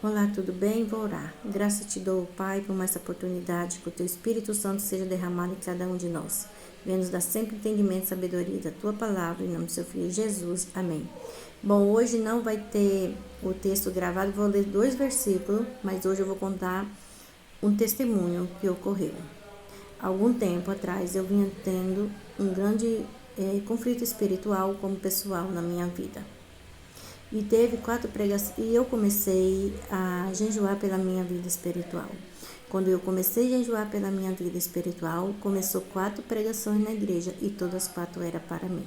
Olá, tudo bem? Vou orar. Graça te dou, Pai, por mais essa oportunidade, que o Teu Espírito Santo seja derramado em cada um de nós. Venha nos dar sempre entendimento e sabedoria da Tua palavra, em nome do Seu Filho Jesus. Amém. Bom, hoje não vai ter o texto gravado, vou ler 2 versículos, mas hoje eu vou contar um testemunho que ocorreu. Algum tempo atrás eu vinha tendo um grande conflito espiritual como pessoal na minha vida. E teve 4 pregações, e eu comecei a jejuar pela minha vida espiritual. Quando eu comecei a jejuar pela minha vida espiritual, começou 4 pregações na igreja e todas 4 eram para mim.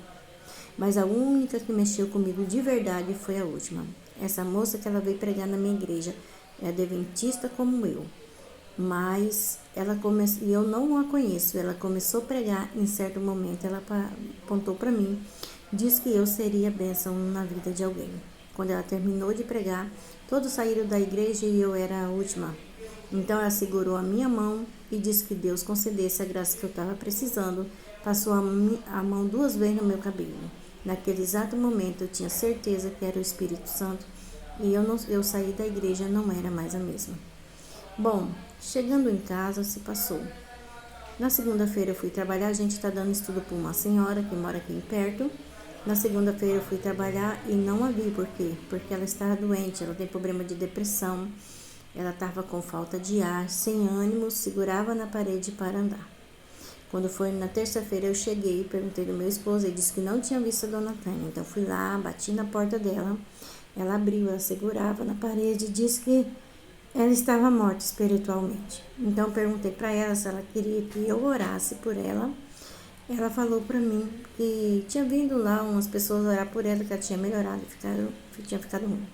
Mas a única que mexeu comigo de verdade foi a última. Essa moça que ela veio pregar na minha igreja é adventista como eu. Mas ela começou, e eu não a conheço, ela começou a pregar em certo momento, ela apontou para mim, disse que eu seria bênção na vida de alguém. Quando ela terminou de pregar, todos saíram da igreja e eu era a última. Então ela segurou a minha mão e disse que Deus concedesse a graça que eu estava precisando. Passou a mão 2 vezes no meu cabelo. Naquele exato momento eu tinha certeza que era o Espírito Santo e eu saí da igreja, não era mais a mesma. Bom, chegando em casa se passou. Na segunda-feira eu fui trabalhar, a gente está dando estudo para uma senhora que mora aqui perto. Na segunda-feira eu fui trabalhar e não a vi, por quê? Porque ela estava doente, ela tem problema de depressão, ela estava com falta de ar, sem ânimo, segurava na parede para andar. Quando foi na terça-feira eu cheguei, perguntei do meu esposo, ele disse que não tinha visto a dona Tânia, então fui lá, bati na porta dela, ela abriu, ela segurava na parede e disse que ela estava morta espiritualmente. Então eu perguntei para ela se ela queria que eu orasse por ela. Ela falou para mim que tinha vindo lá umas pessoas orar por ela, que ela tinha melhorado, tinha ficado ruim.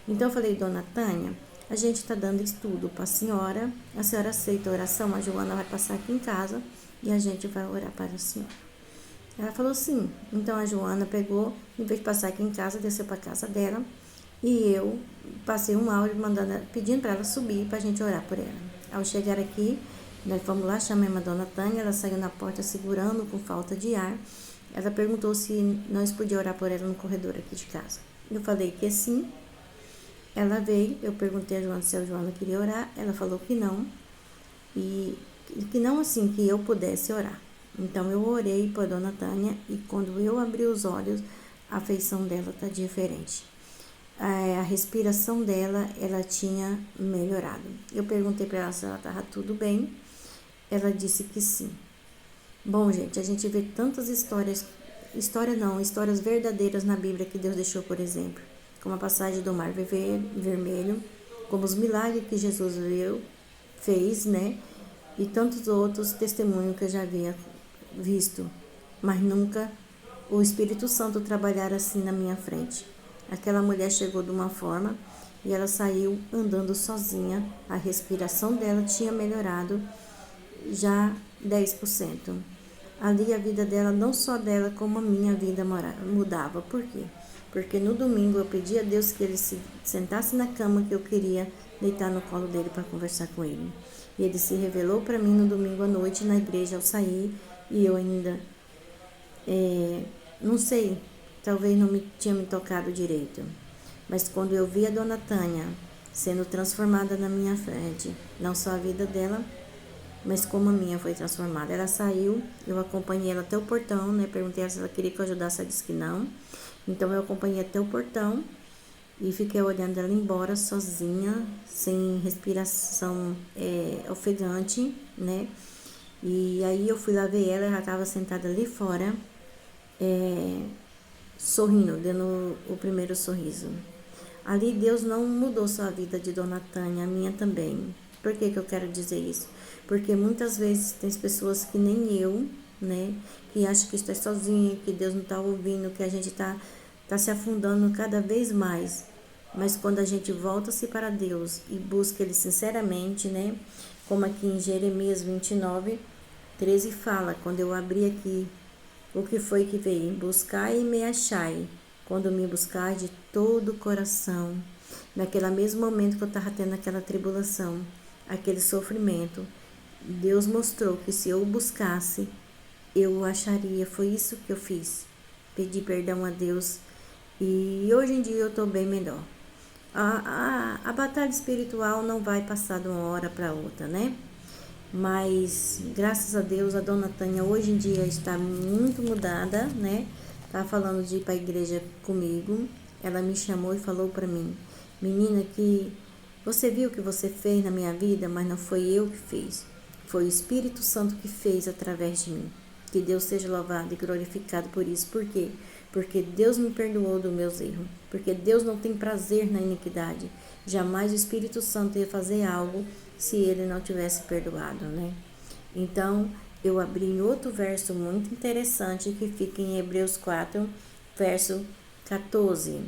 Então eu falei, dona Tânia, a gente está dando estudo para a senhora aceita a oração, a Joana vai passar aqui em casa e a gente vai orar para a senhora. Ela falou sim. Então a Joana pegou, em vez de passar aqui em casa, desceu para a casa dela e eu passei um áudio pedindo para ela subir para a gente orar por ela. Ao chegar aqui, nós fomos lá, chamamos a dona Tânia, ela saiu na porta segurando, com falta de ar. Ela perguntou se nós podíamos orar por ela no corredor aqui de casa. Eu falei que sim. Ela veio, eu perguntei a Joana se a Joana queria orar, ela falou que não. E que não assim, que eu pudesse orar. Então eu orei por dona Tânia e quando eu abri os olhos, a feição dela está diferente. A respiração dela, ela tinha melhorado. Eu perguntei para ela se ela estava tudo bem. Ela disse que sim. Bom, gente, a gente vê tantas histórias verdadeiras na Bíblia que Deus deixou, por exemplo, como a passagem do Mar Vermelho, como os milagres que Jesus fez, né? E tantos outros testemunhos que eu já havia visto, mas nunca o Espírito Santo trabalhar assim na minha frente. Aquela mulher chegou de uma forma e ela saiu andando sozinha, a respiração dela tinha melhorado já 10%. Ali a vida dela, não só dela, como a minha vida mudava. Por quê? Porque no domingo eu pedi a Deus que ele se sentasse na cama, que eu queria deitar no colo dele para conversar com ele. E ele se revelou para mim no domingo à noite na igreja ao sair, e eu ainda, não sei, talvez não tinha me tocado direito. Mas quando eu vi a dona Tânia sendo transformada na minha frente, não só a vida dela, mas como a minha foi transformada. Ela saiu, eu acompanhei ela até o portão, né? Perguntei se ela queria que eu ajudasse, ela disse que não. Então eu acompanhei até o portão e fiquei olhando ela embora sozinha, sem respiração ofegante, né? E aí eu fui lá ver ela, ela estava sentada ali fora, sorrindo, dando o primeiro sorriso. Ali Deus não mudou só a vida de dona Tânia, a minha também. Por que eu quero dizer isso? Porque muitas vezes tem pessoas que nem eu, né? Que acham que está sozinha, que Deus não está ouvindo, que a gente está se afundando cada vez mais. Mas quando a gente volta-se para Deus e busca Ele sinceramente, né? Como aqui em Jeremias 29:13 fala, quando eu abri aqui, o que foi que veio? Buscai e me achai, quando me buscar de todo o coração. Naquele mesmo momento que eu estava tendo aquela tribulação, aquele sofrimento, Deus mostrou que se eu buscasse, eu o acharia. Foi isso que eu fiz. Pedi perdão a Deus e hoje em dia eu estou bem melhor. A batalha espiritual não vai passar de uma hora para outra, né? Mas, graças a Deus, a dona Tânia hoje em dia está muito mudada, né? Tá falando de ir para a igreja comigo. Ela me chamou e falou para mim: menina, que você viu o que você fez na minha vida, mas não foi eu que fiz. Foi o Espírito Santo que fez através de mim. Que Deus seja louvado e glorificado por isso. Por quê? Porque Deus me perdoou dos meus erros. Porque Deus não tem prazer na iniquidade. Jamais o Espírito Santo ia fazer algo se ele não tivesse perdoado, né? Então, eu abri em outro verso muito interessante que fica em Hebreus 4, verso 14.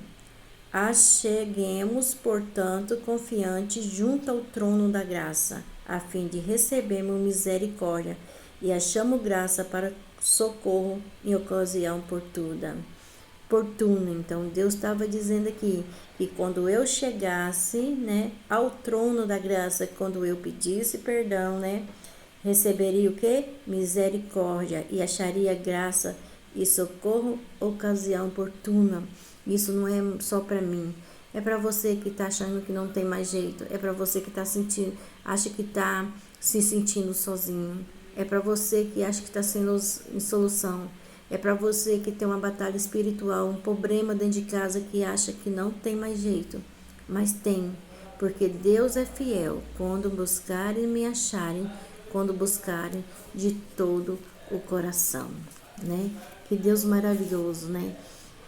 Acheguemos, portanto, confiantes junto ao trono da graça, a fim de recebermos misericórdia e achamos graça para socorro em ocasião oportuna. Então, Deus estava dizendo aqui que quando eu chegasse, né, ao trono da graça, quando eu pedisse perdão, né, receberia o quê? Misericórdia e acharia graça e socorro ocasião oportuna. Isso não é só para mim. É para você que está achando que não tem mais jeito. É para você que está sentindo, acha que está se sentindo sozinho. É para você que acha que está sem solução. É para você que tem uma batalha espiritual, um problema dentro de casa que acha que não tem mais jeito. Mas tem, porque Deus é fiel. Quando buscarem me acharem, quando buscarem de todo o coração, né? Que Deus maravilhoso, né?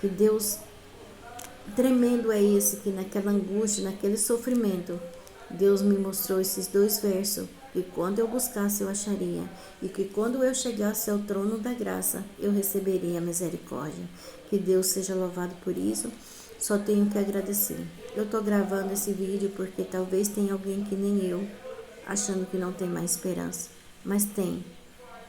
Que Deus tremendo é esse que naquela angústia, naquele sofrimento, Deus me mostrou esses dois versos, que quando eu buscasse eu acharia, e que quando eu chegasse ao trono da graça, eu receberia a misericórdia. Que Deus seja louvado por isso, só tenho que agradecer. Eu estou gravando esse vídeo porque talvez tenha alguém que nem eu, achando que não tem mais esperança, mas tem.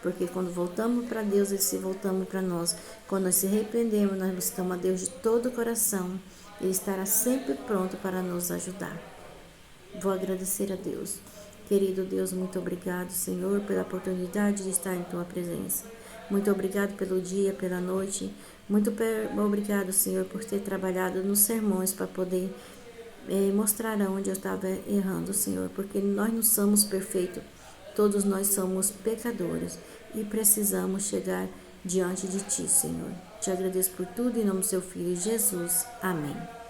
Porque quando voltamos para Deus e se voltamos para nós, quando nós se arrependemos, nós buscamos a Deus de todo o coração, Ele estará sempre pronto para nos ajudar. Vou agradecer a Deus. Querido Deus, muito obrigado, Senhor, pela oportunidade de estar em Tua presença. Muito obrigado pelo dia, pela noite. Muito obrigado, Senhor, por ter trabalhado nos sermões para poder mostrar aonde eu estava errando, Senhor, porque nós não somos perfeitos. Todos nós somos pecadores e precisamos chegar diante de Ti, Senhor. Te agradeço por tudo em nome do Seu Filho Jesus. Amém.